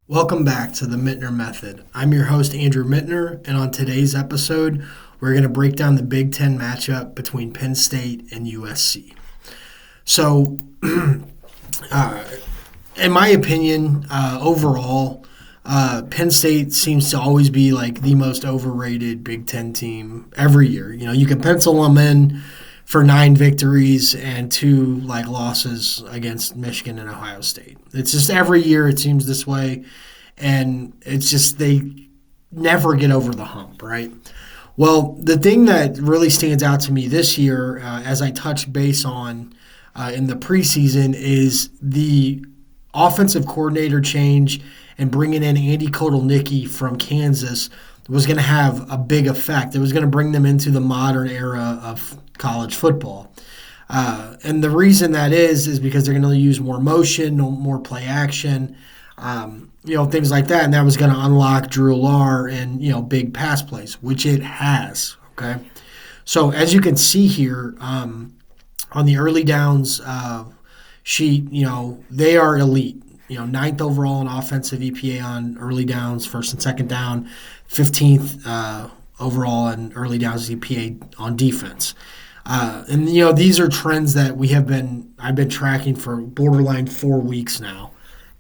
Welcome back to the Mintner Method. I'm your host, Andrew Mintner, and on today's episode, we're going to break down the Big Ten matchup between Penn State and USC. So, in my opinion, overall, Penn State seems to always be like the most overrated Big Ten team every year. You know, you can pencil them in for 9 victories and 2 losses against Michigan and Ohio State. It's just every year it seems this way, and it's just they never get over the hump, right? Well, the thing that really stands out to me this year, as I touch base on in the preseason, is the offensive coordinator change and bringing in Andy Kotelnicki from Kansas was going to have a big effect. It was going to bring them into the modern era of college football. And the reason that is because they're going to use more motion, more play action, things like that. And that was going to unlock Drew Allar and, big pass plays, which it has. Okay. So as you can see here on the early downs sheet, they are elite. 9th overall in offensive EPA on early downs, first and second down, 15th overall in early downs EPA on defense. And these are trends that I've been tracking for borderline 4 weeks now.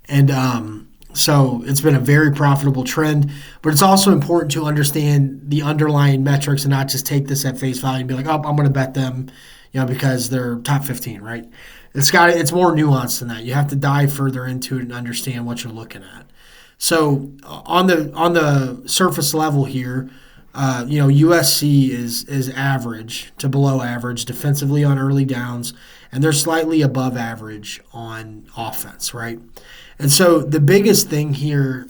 And so it's been a very profitable trend, but it's also important to understand the underlying metrics and not just take this at face value and be like, oh, I'm going to bet them, because they're top 15, right? It's more nuanced than that. You have to dive further into it and understand what you're looking at. So on the surface level here, USC is average to below average defensively on early downs, and they're slightly above average on offense, right? And so the biggest thing here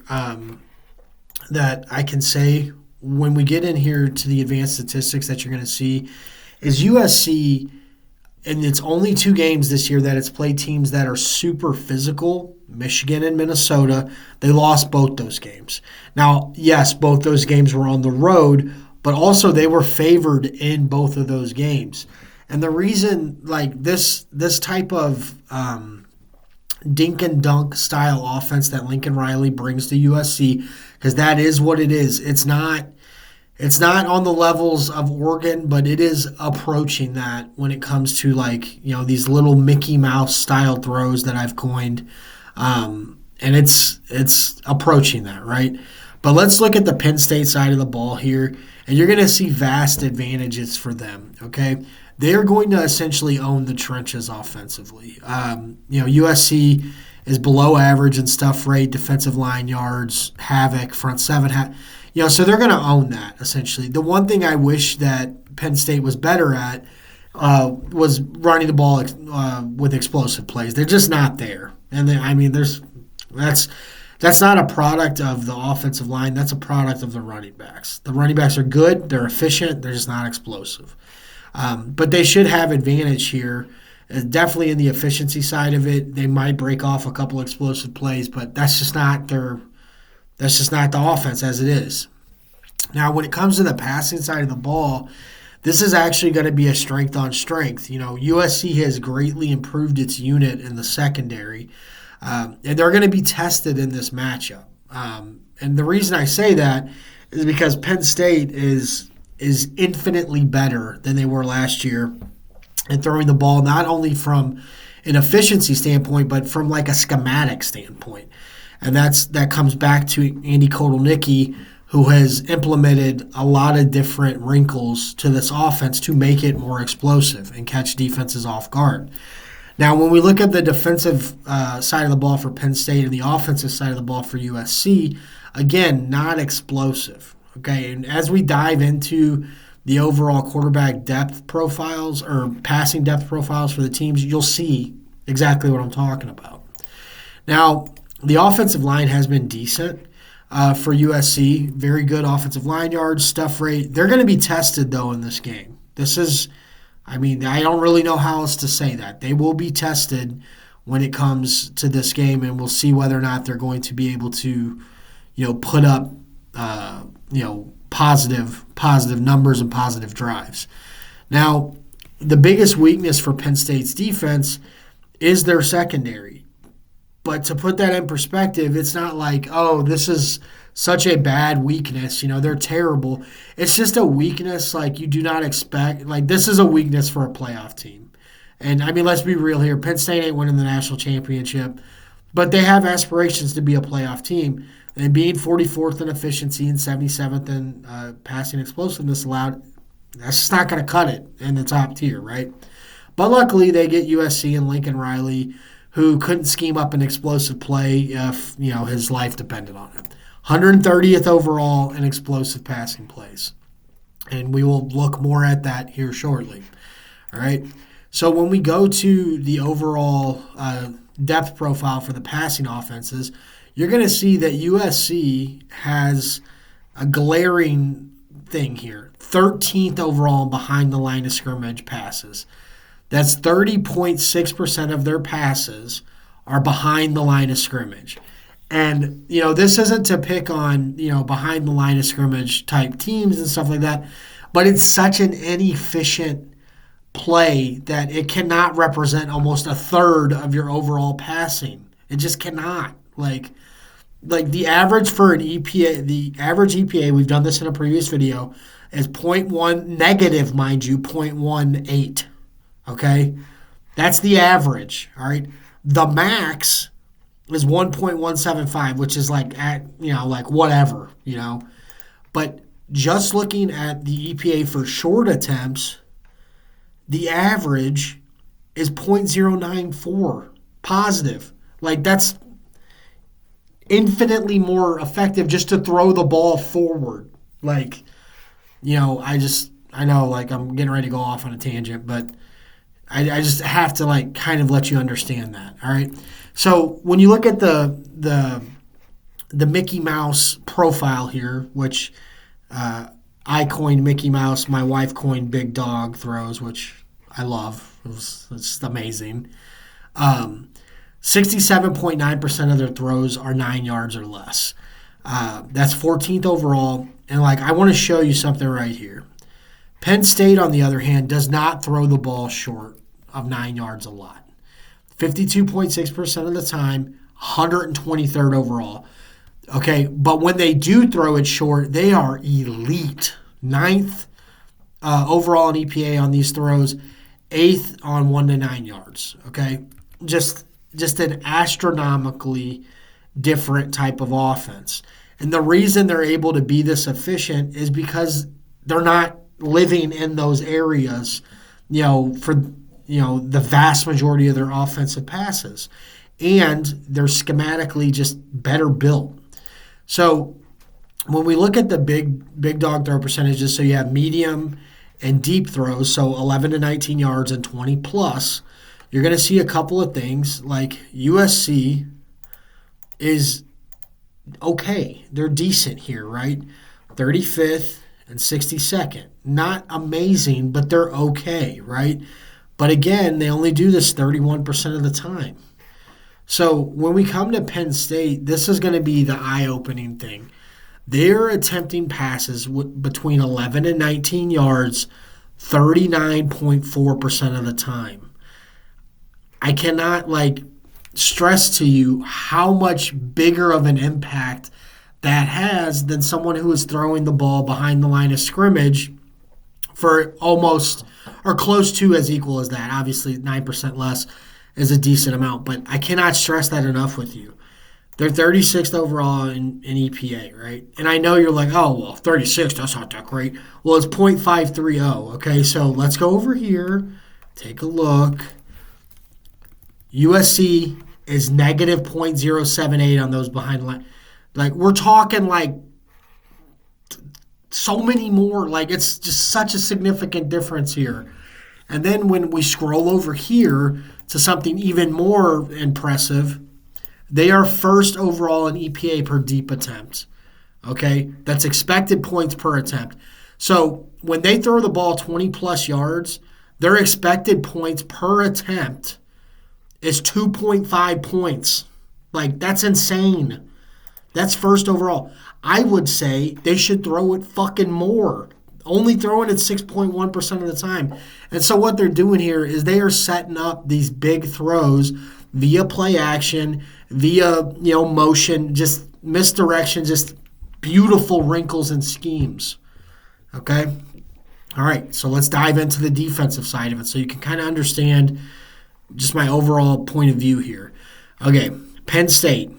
that I can say when we get in here to the advanced statistics that you're going to see is USC. And it's only 2 games this year that it's played teams that are super physical, Michigan and Minnesota. They lost both those games. Now, yes, both those games were on the road, but also they were favored in both of those games. And the reason, this type of dink and dunk style offense that Lincoln Riley brings to USC, because that is what it is. It's not on the levels of Oregon, but it is approaching that when it comes to these little Mickey Mouse style throws that I've coined, and it's approaching that, right? But let's look at the Penn State side of the ball here, and you're going to see vast advantages for them. Okay, they are going to essentially own the trenches offensively. USC is below average in stuff rate, defensive line yards, havoc, front seven. So they're going to own that, essentially. The one thing I wish that Penn State was better at was running the ball with explosive plays. They're just not there. And that's not a product of the offensive line. That's a product of the running backs. The running backs are good. They're efficient. They're just not explosive. But they should have advantage here. Definitely in the efficiency side of it. They might break off a couple explosive plays, but that's just not the offense as it is. Now, when it comes to the passing side of the ball, this is actually going to be a strength on strength. USC has greatly improved its unit in the secondary, and they're going to be tested in this matchup. And the reason I say that is because Penn State is infinitely better than they were last year in throwing the ball, not only from an efficiency standpoint, but from a schematic standpoint. And that comes back to Andy Kotelnicki, who has implemented a lot of different wrinkles to this offense to make it more explosive and catch defenses off guard. Now, when we look at the defensive side of the ball for Penn State and the offensive side of the ball for USC, again, not explosive. Okay, and as we dive into the overall quarterback depth profiles or passing depth profiles for the teams, you'll see exactly what I'm talking about. Now, the offensive line has been decent for USC. Very good offensive line yards, stuff rate. They're going to be tested, though, in this game. I don't really know how else to say that. They will be tested when it comes to this game, and we'll see whether or not they're going to be able to, put up, positive numbers and positive drives. Now, the biggest weakness for Penn State's defense is their secondary. But to put that in perspective, it's not like, oh, this is such a bad weakness. They're terrible. It's just a weakness like you do not expect. Like, this is a weakness for a playoff team. And, I mean, let's be real here. Penn State ain't winning the national championship, but they have aspirations to be a playoff team. And being 44th in efficiency and 77th in passing explosiveness allowed, that's just not going to cut it in the top tier, right? But luckily, they get USC and Lincoln Riley, who couldn't scheme up an explosive play if his life depended on it. 130th overall in explosive passing plays. And we will look more at that here shortly. All right. So when we go to the overall depth profile for the passing offenses, you're going to see that USC has a glaring thing here. 13th overall behind the line of scrimmage passes. That's 30.6% of their passes are behind the line of scrimmage. And, this isn't to pick on, behind the line of scrimmage type teams and stuff like that, but it's such an inefficient play that it cannot represent almost a third of your overall passing. It just cannot. Like the average for an EPA, the average EPA, we've done this in a previous video, is 0.1, negative, mind you, 0.18. Okay? That's the average, all right? The max is 1.175, which is like whatever, But just looking at the EPA for short attempts, the average is 0.094 positive. Like, that's infinitely more effective just to throw the ball forward. Like, I know, like, I'm getting ready to go off on a tangent, but I just have to, like, kind of let you understand that, all right? So when you look at the Mickey Mouse profile here, which I coined Mickey Mouse, my wife coined Big Dog throws, which I love. It's just amazing. 67.9% of their throws are 9 yards or less. That's 14th overall. And, I want to show you something right here. Penn State, on the other hand, does not throw the ball short of 9 yards a lot. 52.6% of the time, 123rd overall. Okay, but when they do throw it short, they are elite. 9th overall in EPA on these throws, 8th on 1 to 9 yards. Okay, just an astronomically different type of offense. And the reason they're able to be this efficient is because they're not living in those areas, for the vast majority of their offensive passes. And they're schematically just better built. So when we look at the big dog throw percentages, so you have medium and deep throws, so 11 to 19 yards and 20 plus, you're going to see a couple of things. Like USC is okay. They're decent here, right? 35th and 62nd. Not amazing, but they're okay, right? But again, they only do this 31% of the time. So when we come to Penn State, this is going to be the eye-opening thing. They're attempting passes between 11 and 19 yards 39.4% of the time. I cannot stress to you how much bigger of an impact that has than someone who is throwing the ball behind the line of scrimmage for almost or close to as equal as that. Obviously, 9% less is a decent amount, but I cannot stress that enough with you. They're 36th overall in EPA, right? And I know you're like, oh, well, 36, that's not that great. Well, it's .530, okay? So let's go over here, take a look. USC is negative .078 on those behind the line. We're talking so many more. It's just such a significant difference here. And then when we scroll over here to something even more impressive, they are first overall in EPA per deep attempt. Okay? That's expected points per attempt. So when they throw the ball 20 plus yards, their expected points per attempt is 2.5 points. That's insane. That's first overall. I would say they should throw it fucking more. Only throwing it 6.1% of the time. And so what they're doing here is they are setting up these big throws via play action via, motion, just misdirection, just beautiful wrinkles and schemes. Okay? All right, so let's dive into the defensive side of it so you can kind of understand just my overall point of view here. Okay, Penn State.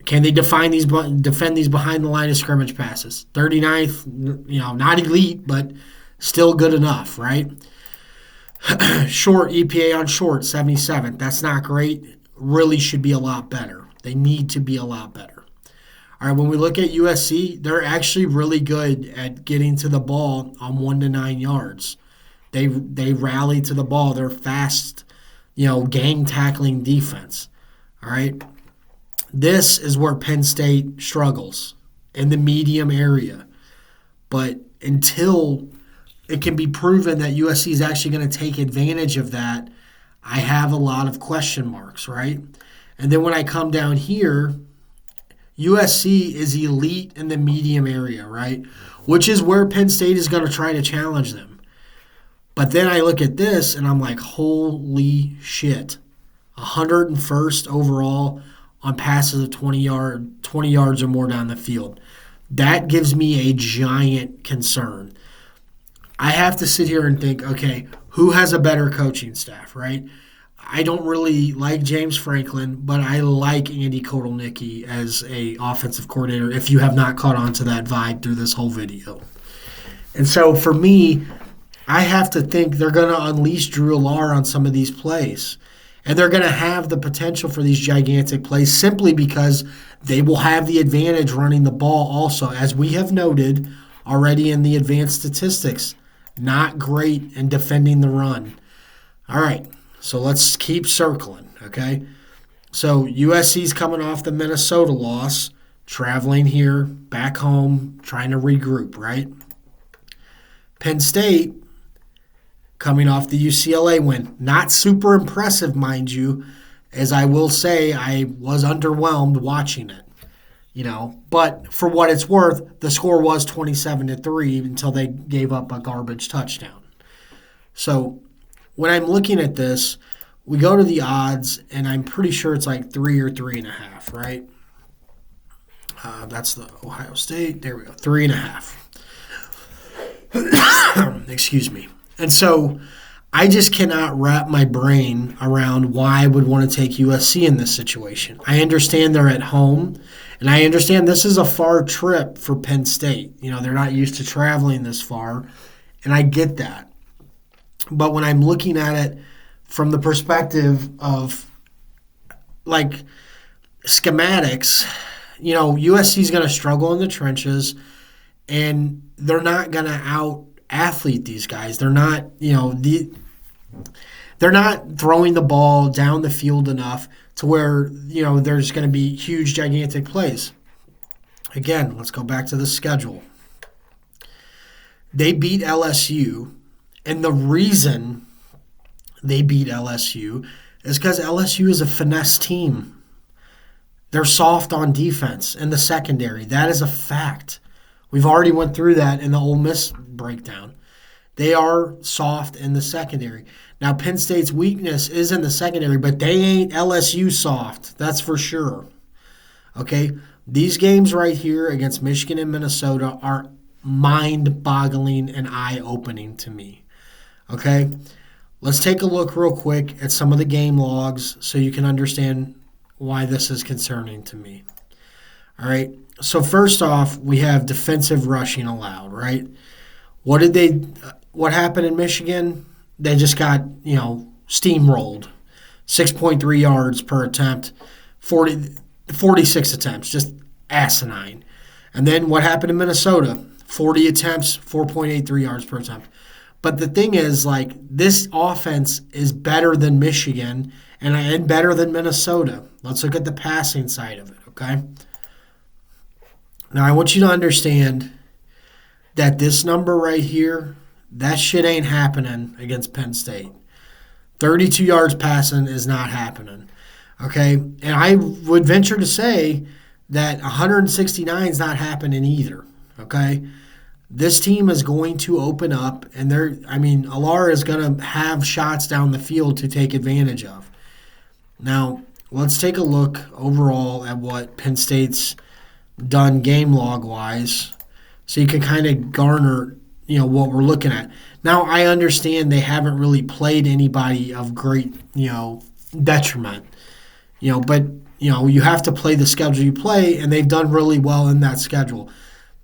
Can they defend these behind the line of scrimmage passes? 39th, not elite, but still good enough, right? Short EPA on short, 77th. That's not great. Really should be a lot better. They need to be a lot better. All right, when we look at USC, they're actually really good at getting to the ball on 1 to 9 yards. They rally to the ball. They're fast, gang tackling defense. All right. This is where Penn State struggles, in the medium area. But until it can be proven that USC is actually going to take advantage of that, I have a lot of question marks, right? And then when I come down here, USC is elite in the medium area, right? Which is where Penn State is going to try to challenge them. But then I look at this and I'm like, holy shit. 101st overall on passes of 20 yards or more down the field. That gives me a giant concern. I have to sit here and think, okay, who has a better coaching staff, right? I don't really like James Franklin, but I like Andy Kotelnicki as a offensive coordinator, if you have not caught on to that vibe through this whole video. And so for me, I have to think they're going to unleash Drew Allar on some of these plays. And they're going to have the potential for these gigantic plays simply because they will have the advantage running the ball also. As we have noted already in the advanced statistics, not great in defending the run. All right, so let's keep circling, okay? So USC's coming off the Minnesota loss, traveling here, back home, trying to regroup, right? Penn State coming off the UCLA win. Not super impressive, mind you, as I will say I was underwhelmed watching it. But for what it's worth, the score was 27-3 until they gave up a garbage touchdown. So when I'm looking at this, we go to the odds, and I'm pretty sure it's like 3 or 3.5, right? That's the Ohio State. There we go, 3.5. Excuse me. And so I just cannot wrap my brain around why I would want to take USC in this situation. I understand they're at home, and I understand this is a far trip for Penn State. They're not used to traveling this far, and I get that. But when I'm looking at it from the perspective of, like, schematics, USC is going to struggle in the trenches, and they're not going to out-athlete these guys. They're not, they're not throwing the ball down the field enough to where, there's going to be huge, gigantic plays. Again, let's go back to the schedule. They beat LSU, and the reason they beat LSU is because LSU is a finesse team. They're soft on defense in the secondary. That is a fact. We've already went through that in the Ole Miss breakdown. They are soft in the secondary. Now, Penn State's weakness is in the secondary, but they ain't LSU soft. That's for sure. Okay? These games right here against Michigan and Minnesota are mind-boggling and eye-opening to me. Okay? Let's take a look real quick at some of the game logs so you can understand why this is concerning to me. All right? So first off, we have defensive rushing allowed, right? What happened in Michigan? They just got, steamrolled. 6.3 yards per attempt, 46 attempts, just asinine. And then what happened in Minnesota? 40 attempts, 4.83 yards per attempt. But the thing is, this offense is better than Michigan and better than Minnesota. Let's look at the passing side of it, okay? Now, I want you to understand that this number right here, that shit ain't happening against Penn State. 32 yards passing is not happening, okay? And I would venture to say that 169 is not happening either, okay? This team is going to open up, and Allar is going to have shots down the field to take advantage of. Now, let's take a look overall at what Penn State's done game log wise, so you can kind of garner, what we're looking at. Now, I understand they haven't really played anybody of great, detriment, but you have to play the schedule you play, and they've done really well in that schedule.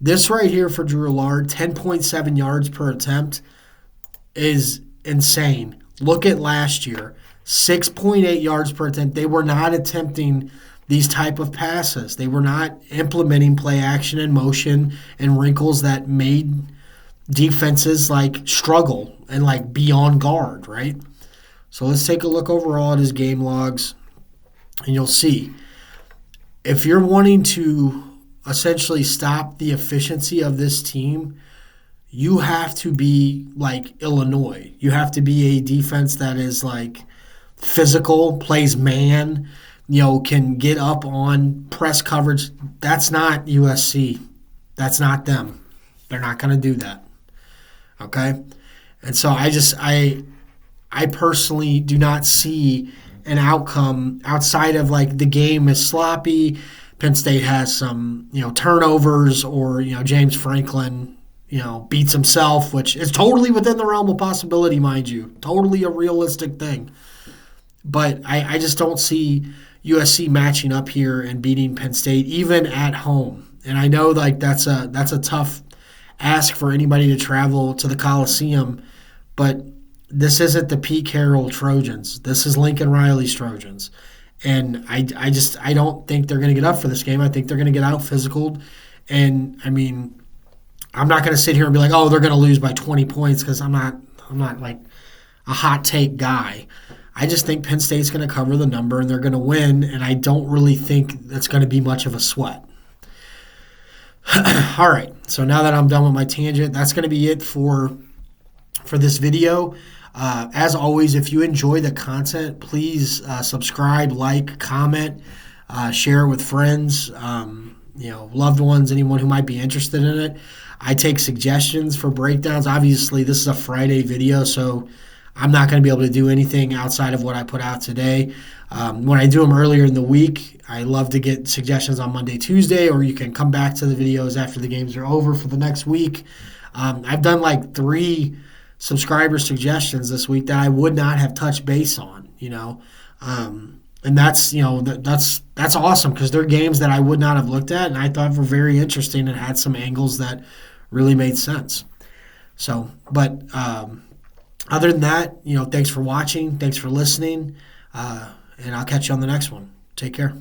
This right here for Drew Allar, 10.7 yards per attempt, is insane. Look at last year, 6.8 yards per attempt. They were not attempting these type of passes. They were not implementing play action and motion and wrinkles that made defenses struggle and be on guard, right? So let's take a look overall at his game logs, and you'll see. If you're wanting to essentially stop the efficiency of this team, you have to be like Illinois. You have to be a defense that is physical, plays man, can get up on press coverage. That's not USC. That's not them. They're not going to do that. Okay? And so I personally do not see an outcome outside of the game is sloppy. Penn State has some, turnovers, or, James Franklin, beats himself, which is totally within the realm of possibility, mind you. Totally a realistic thing. But I just don't see USC matching up here and beating Penn State, even at home. And I know that's a tough ask for anybody to travel to the Coliseum, but this isn't the Pete Carroll Trojans. This is Lincoln Riley's Trojans. And I don't think they're going to get up for this game. I think they're going to get out physicaled. And I mean, I'm not going to sit here and be like, oh, they're going to lose by 20 points, because I'm not a hot take guy. I just think Penn State's going to cover the number and they're going to win, and I don't really think that's going to be much of a sweat. All right, so now that I'm done with my tangent, that's going to be it for this video. As always, if you enjoy the content, please subscribe, like, comment, share it with friends, loved ones, anyone who might be interested in it. I take suggestions for breakdowns. Obviously, this is a Friday video, so I'm not going to be able to do anything outside of what I put out today. When I do them earlier in the week, I love to get suggestions on Monday, Tuesday, or you can come back to the videos after the games are over for the next week. I've done 3 subscriber suggestions this week that I would not have touched base on, and that's that's awesome, because they're games that I would not have looked at and I thought were very interesting and had some angles that really made sense. So, but other than that, thanks for watching, thanks for listening, and I'll catch you on the next one. Take care.